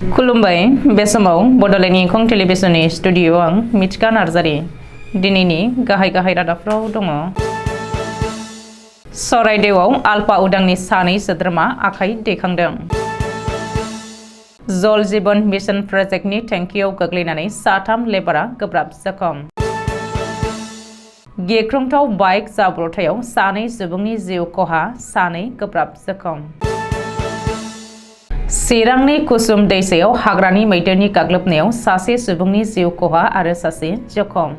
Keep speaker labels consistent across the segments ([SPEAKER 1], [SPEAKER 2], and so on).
[SPEAKER 1] खुलुमबाय बे समाव बड'लेण्ड इंखं टेलिभिजननि स्टुडिअ'आव आं मिथिका नार्जारि दिनैनि गाहाय रादाबफ्राव दङ। सराइदेउआव आल्फा उदांनि सानै सोद्रोमा आखाइ दैखांदों। जल जीवन मिशन प्रजेक्टनि टेंकियाव गोग्लैनानै साथाम लेबारा गोब्राब जखम। गिख्रंथाव बाइक जाब्रबथायाव सानै सुबुंनि जिउ खहा, सानै गोब्राब जखम। चिरांनि कुसुम दैसायाव हाग्रानि मैदेरनि गाग्लोबनायाव सासे सुबुंनि जिउ खहा आरो सासे जखम।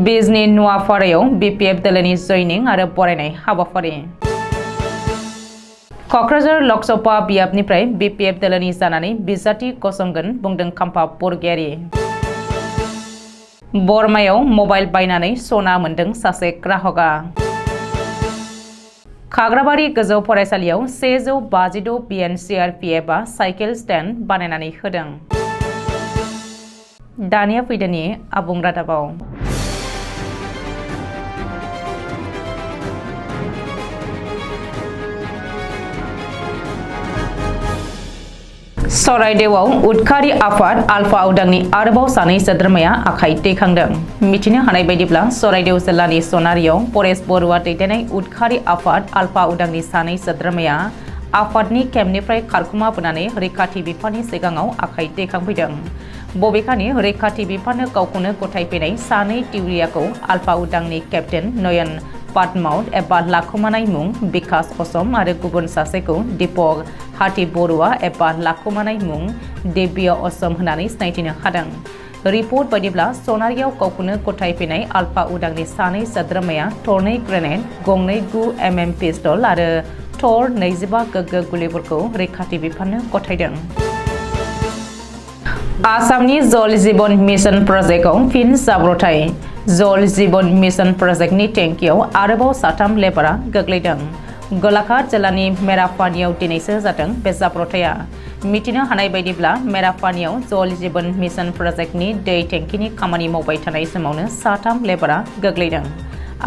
[SPEAKER 1] बिजनी नुवापारायाव BPF दोलोनि जयनिं आरो बरायनाय हाबाफारि। क'क्राझार लकसभा बियाबनिफ्राय BPF दोलोनि जानानै बिजाथि गसंगोन बुंदों खाम्फा बरगयारि। बरमायाव मबाइल बायनानै सना मोनदों सासे ग्राहकआ। खाग्राबारि गोजौ फरायसालियाव 156 BNCRPFआ साइकेल स्टेन्ड बानायनानै होदों। दानिया फैदोनि आबुं रादाबाव। सराइदेउआव उदखारि आफाद आल्फा उदांनि आरोबाव सानै सोद्रोमाया आखाइ दैखांदों। मिथिनो हानाय बायदिब्ला सराइदेउ जिल्लानि सनारियाव परेश बरुवा दैदेननाय उदखारि आफाद आल्फा उदांनि सानै सोद्रोमाया आफादनि केम्पनिफ्राय खारखुमाबोनानै रैखाथि बिफाननि सिगाङाव आखाइ दैखांफैदों। बबेखानि रैखाथि बिफाननो गावखौनो गथायफैनाय सानै टिउरियाखौ आल्फा उदांनि केप्टेन नयन पाटमाउट एबा लाखुमानाय मुं बिकास असम आरो गुबुन सासेखौ दीपक हाथी बरुवा एबा लाखुमानाय मुं देबिया असम होननानै सिनायथिनो हादों। रिपर्ट बायदिब्ला सनारियाव गावखौनो गथायफैनाय आल्फा उदांनि सानै सोद्रोमाया थरनै ग्रेनेड, गंनै 9mm पिस्तल आरो थर 25 गोग्गो गुलिफोरखौ रैखाथि बिफाननो गथायदों। आसामनि जल जीवन मिशन प्रजेक्टआव फिन जाब्रबथाय। जल जीवन मिशन प्रजेक्टनि टेंकियाव आरोबाव साथाम लेबारा गोग्लैदों। गलाघाट जिल्लानि मेरापानियाव दिनैसो जादों बे जाब्रबथाया। मिथिनो हानाय बायदिब्ला मेरापानियाव जल जीवन मिशन प्रजेक्टनि दै टेंकिनि खामानि मावबाय थानाय समावनो साथाम लेबारा गोग्लैदों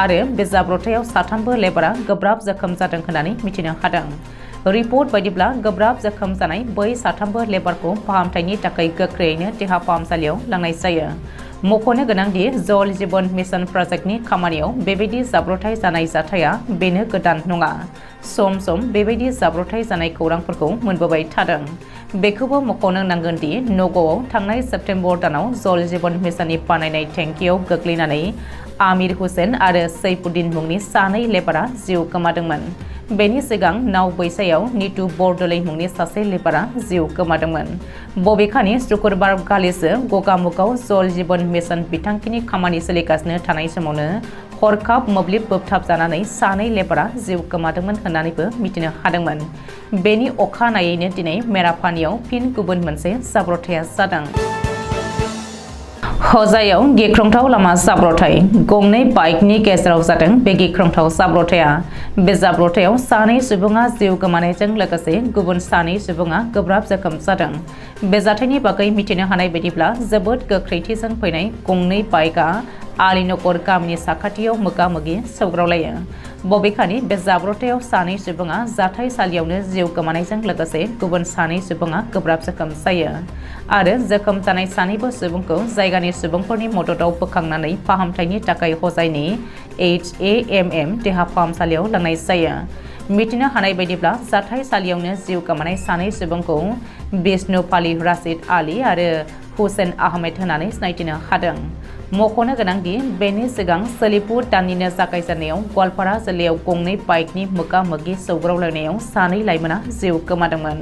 [SPEAKER 1] आरो बे जाब्रबथायाव साथामबो लेबारा गोब्राब जखम जादों होननानै मिथिनो हादों। रिपर्ट बायदिब्ला गोब्राब जखम जानाय बै साथामबो लेबारखौ फाहामथायनि थाखाय गोख्रैयैनो देहा फाहामसालियाव लांनाय जायो। मख'नो गोनांदि जल जीवन मिशन प्रजेक्टनि खामानियाव बेबायदि जाब्रबथाय जानाय जाथाया बेनो गोदान नङा। सम सम बेबायदि जाब्रबथाय जानाय खौरांफोरखौ मोनबोबाय थादों। बेखौबो मख'नो नांगोनदि नगावआव थांनाय सेप्तेम्बर दानाव जल जीवन मिशननि बानायनाय टेंकियाव गोग्लैनानै आमिर हुसेन आरो सैफुद्दिन मुंनि सानै लेबारा जिउ गोमादोंमोन। बेनि सिगां नाव बैसायाव नीतू बरदलै मुंनि सासे लेबारा जिउ गोमादोंमोन। बबेखानि शुक्रबार खालिसो गगामुगाव जल जीवन मिशन बिथांखिनि खामानि सोलिगासिनो थानाय समावनो हरखाब मोब्लिब बोबथाब जानानै सानै लेबारा जिउ गोमादोंमोन होननानैबो मिथिनो हादोंमोन। बेनि अखानायैनो दिनै मेरापानियाव फिन गुबुन मोनसे जाब्रबथाया जादों। हजायाव गिख्रंथाव लामा जाब्रबथाय। गंनै बाइकनि गेजेराव जादों बे गिख्रंथाव जाब्रबथाया। बे जाब्रबथायाव सानै सुबुङा जिउ गोमानायजों लोगोसे गुबुन सानै सुबुङा गोब्राब जखम जादों। बे जाथायनि बागै मिथिनो हानाय बायदिब्ला जोबोद गोख्रैथिजों फैनाय गंनै बाइकआ आलीनगर गामिनि साखाथियाव मोगा-मोगि सौग्रावलायो। बबेखानि बे जाब्रबथायाव सानै सुबुङा जाथायसालियावनो जिउ गोमानायजों लोगोसे गुबुन सानै सुबुङा गोब्राब जखम जायो आरो जखम जानाय सानैबो सुबुंखौ जायगानि सुबुंफोरनि मददाव बोखांनानै फाहामथायनि थाखाय हजायनि HAMM देहा फाहामसालियाव लांनाय जायो। मिथिनो हानाय बायदिब्ला जाथायसालियावनो जिउ गोमानाय सानै सुबुंखौ बिष्णुपाली राशिद आली आरो हुसेन आहमेद होननानै सिनायथिनो हादों। मख'नो गोनांदि बेनि सिगां सोलिफु दाननिनो जागायजेननायाव गवालपारा जिल्लायाव गंनै बाइकनि मोगा-मोगि सौग्रावलायनायाव सानै लाइमोना जिउ गोमादोंमोन।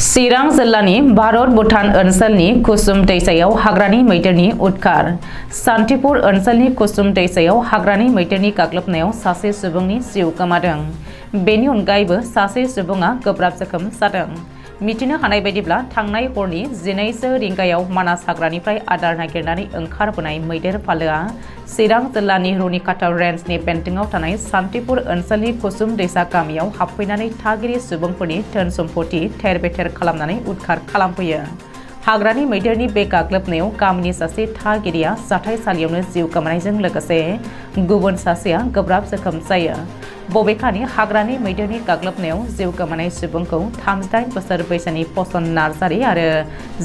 [SPEAKER 1] चिरां जिल्लानि भारत-भुटान ओनसोलनि कुसुम दैसायाव हाग्रानि मैदेरनि उदखार। सान्तिपुर ओनसोलनि कुसुम दैसायाव हाग्रानि मैदेरनि गाग्लोबनायाव सासे सुबुंनि जिउ गोमादों। बेनि अनगायैबो सासे सुबुङा गोब्राब जखम जादों। मिथिनो हानाय बायदिब्ला थांनाय हरनि 12 रिंगायाव मानास हाग्रानिफ्राय आदार नागिरनानै ओंखारबोनाय मैदेर फालोआ चिरां जिल्लानि रुनिकाटा रेन्जनि बेन्दोंआव थानाय सान्तिपुर ओनसोलनि कुसुम दैसा गामियाव हाबफैनानै थागिरि सुबुंफोरनि धोन सम्पति थेर-बेथेर खालामनानै उदखार खालामफैयो। हाग्रानि मैदेरनि बे गाग्लोबनायाव गामिनि सासे थागिरिया जाथायसालियावनो जिउ गोमानायजों लोगोसे गुबुन सासेया गोब्राब जोखोम जायो। बबेखानि हाग्रानि मैदेरनि गाग्लोबनायाव जिउ गोमानाय सुबुंखौ 38 बोसोर बैसोनि पसन नार्जारी आरो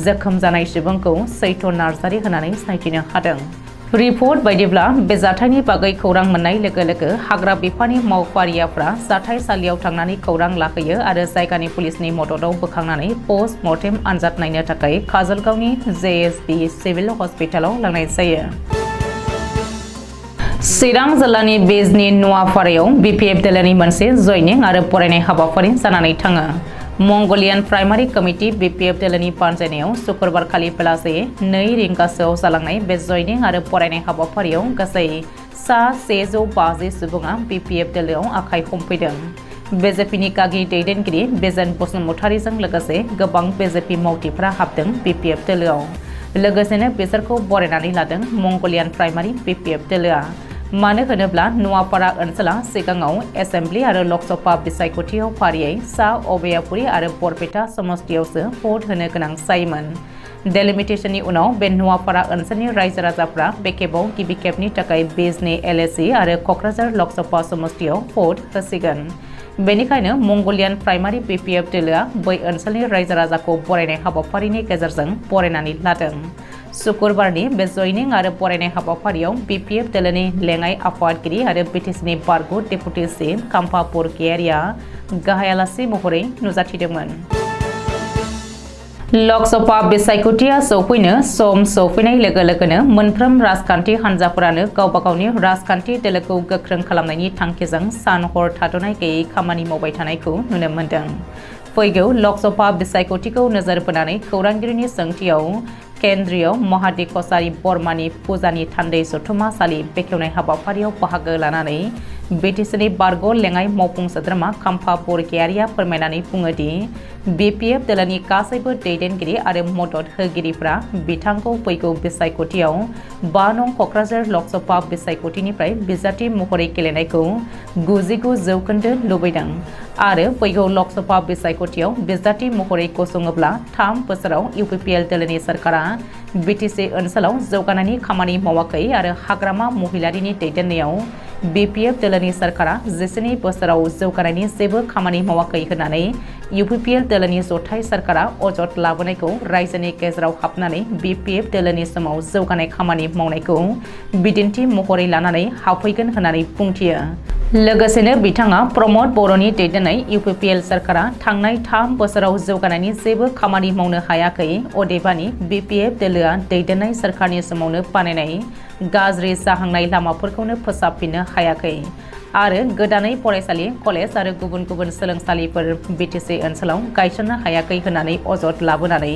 [SPEAKER 1] जोखोम जानाय सुबुंखौ सैथ' नार्जारी होनानै सिनायथिनो हादों। रिपर्ट बायदिब्ला बे जाथायनि बागै खौरां मोननाय लोगो लोगो हाग्रा बिफाननि मावफारियाफ्रा जाथायसालियाव थांनानै खौरां लाहैयो आरो जायगानि पुलिसनि मददाव बोखांनानै पस्ट मर्टेम आनजाद नायनो थाखाय काजलगावनि JSB सिभिल हस्पिटालाव लांनाय जायो। चिरां जिल्लानि बिजनी नुवापारायाव BPF दोलोनि मोनसे जयनिं आरो फरायनाय हाबाफारि जानानै थाङो। मंगलियान प्राइमारि कमिटि BPF दोलोनि बानजायनायाव शुक्रबारखालि बेलासे 2 रिंगासोआव जालांनाय बे जयनिं आरो फरायनाय हाबाफारियाव गासै 150 सुबुङा BPF दोलोआव आखाइ हमफैदों। BJPनि गागि दैदेनगिरि बेजेन बसुमतारीजों लोगोसे गोबां BJP मावथिफोरा हाबदों BPF दोलोआव। लोगोसेनो बिसोरखौ बरायनानै लादों मंगलियान प्राइमारि BPF दोलोआ। मानो होनोब्ला नुवापारा ओनसोला सिगाङाव एसेम्बलि आरो लकसभा बिसायख'थियाव फारियै सा अभयापुरी आरो बरपेटा समस्तियावसो भट होनो गोनां जायोमोन। डेलिमिटेशननि उनाव बे नुवापारा ओनसोलनि रायजो राजाफ्रा बे खेबाव गिबि खेबनि थाखाय बिजनी LAC आरो क'क्राझार लकसभा समस्तियाव भट होसिगोन। बेनिखायनो मंगलियान प्राइमारि BPF दोलोआ बै ओनसोलनि रायजो राजाखौ बरायनाय हाबाफारिनि गेजेरजों बरायनानै लादों। शुक्रबारनि बे जयनिं आरो बरायनाय हाबाफारियाव BPF दोलोनि लेङाइ आफादगिरि आरो BTCनि बारग' डेपुटि चिफ खाम्फा बरगयारिया गाहाय आलासि महरै नुजाथिदोंमोन। लकसभा बिसायख'थिया सौफैनो सम सौफैनाय लोगो लोगोनो मोनफ्रोम राजखान्थि हान्जाफोरानो गावबा गावनि राजखान्थि दोलोखौ गोख्रों खालामनायनि थांखिजों सान हर थाद'नाय गैयै खामानि मावबाय थानायखौ नुनो मोन्दों। फैगौ लकसभा बिसायख'थिखौ नोजोर बोनानै खौरांगिरिनि सोंथियाव केन्द्रीय महादि कछारी बर्मानि फुजानि थान्दै जथुम्मासालि बेखेवनाय हाबाफारियाव बाहागो लानानै BTCनि बारग' लेङाइ मावफुं सोद्रोमा खाम्फा बरगयारिया फोरमायनानै बुङो दि BPF दोलोनि गासैबो दैदेनगिरि आरो मदद होगिरिफ्रा बिथांखौ फैगौ बिसायख'थियाव 5 नं क'क्राझार लकसभा बिसायख'थिनिफ्राय बिजाथि महरै गेलेनायखौ 99% लुबैदों आरो फैगौ लकसभा बिसायख'थियाव बिजाथि महरै गसङोब्ला 3 बोसोराव UPPL दोलोनि सरकारा BTC ओनसोलाव जौगानायनि खामानि मावाखै आरो हाग्रामा महिलारिनि दैदेननायाव BPF दोलोनि सरकारा 12 बोसोराव जौगानायनि जेबो खामानि मावाखै होननानै UPPL दोलोनि जथाय सरकारा अजद लाबोनायखौ रायजोनि गेजेराव हाबनानै BPF दोलोनि समाव जौगानाय खामानि मावनायखौ बिदिन्थि महरै लानानै हाबफैगोन होननानै बुंथियो। लोगोसेनो बिथाङा प्रमद बर'नि दैदेननाय UPPL सरकारा थांनाय 3 बोसोराव जौगानायनि जेबो खामानि मावनो हायाखै, अदेबानि BPF दोलोआ दैदेननाय सरकारनि समावनो बानायनाय गाज्रि जाहांनाय लामाफोरखौनो फोसाबफिननो हायाखै आरो गोदानै फरायसालि, कलेज आरो गुबुन गुबुन सोलोंसालिफोर BTC ओनसोलाव गायसननो हायाखै होननानै अजद लाबोनानै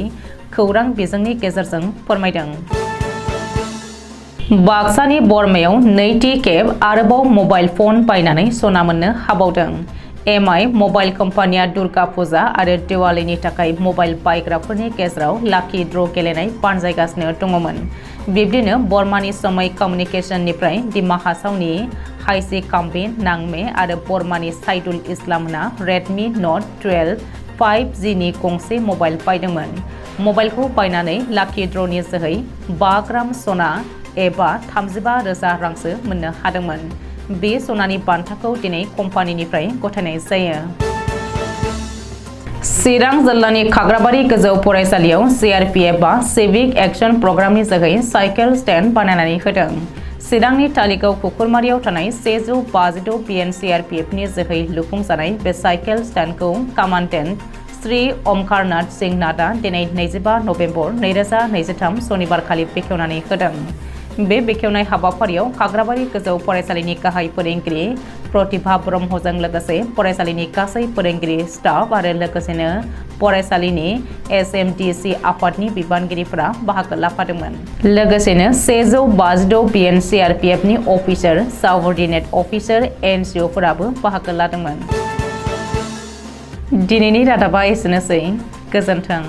[SPEAKER 1] खौरां बिजोंनि गेजेरजों फोरमायदों। बाक्सानि बरमायाव नैथि खेब आरोबाव मबाइल फन बायनानै सना मोननो हाबावदों। MI मबाइल कम्पानिया दुर्गा फुजा आरो दिवालीनि थाखाय मबाइल बायग्राफोरनि गेजेराव लाकी ड्र गेलेनाय बानजायगासिनो दङमोन। बिब्दिनो बर्मानि समय कमिउनिकेशननिफ्राय दिमा हासावनि हाइसी काम्बिन नांमे आरो बर्मानि साइदुल इस्लामना रेडमी नट 12 5G नि गंसे मबाइल बायदोंमोन। मबाइलखौ बायनानै लाकी ड्रनि जोहै 5 ग्राम सना एबा 35,000 रांसो मोननो हादोंमोन। बे सनानि बान्थाखौ दिनै कम्पानिनिफ्राय गथायनाय जायो। चिरां जिल्लानि खाग्राबारि गोजौ फरायसालियाव CRPF आ सिभिक एक्शन प्रग्रामनि जोहै साइकेल स्टेन्ड बानायनानै होदों। चिरांनि तालिगाव खुकुरमारियाव थानाय 156 BN CRPFनि जोहै लुफुंजानाय बे साइकेल स्टेन्डखौ कामान्डेन्ट श्री ओमकारनाथ सिंह नाथआ दिनै 25 नभेम्बर 2023 सनिबारखालि बेखेवनानै होदों। बे बेखेवनाय हाबाफारियाव खाग्राबारि गोजौ फरायसालिनि गाहाय फोरोंगिरि प्रतिभा ब्रह्मजों लोगोसे फरायसालिनि गासै फोरोंगिरि स्टाफ आरो लोगोसेनो फरायसालिनि SMDC आफादनि बिबानगिरिफोरा बाहागो लाफादोंमोन। लोगोसेनो 152 BN CRPFनि अफिसार, साबअर्डिनेट अफिसार, NCOफोराबो बाहागो लादोंमोन। दिनैनि रादाबा एसेनोसै। गोजोन्थों।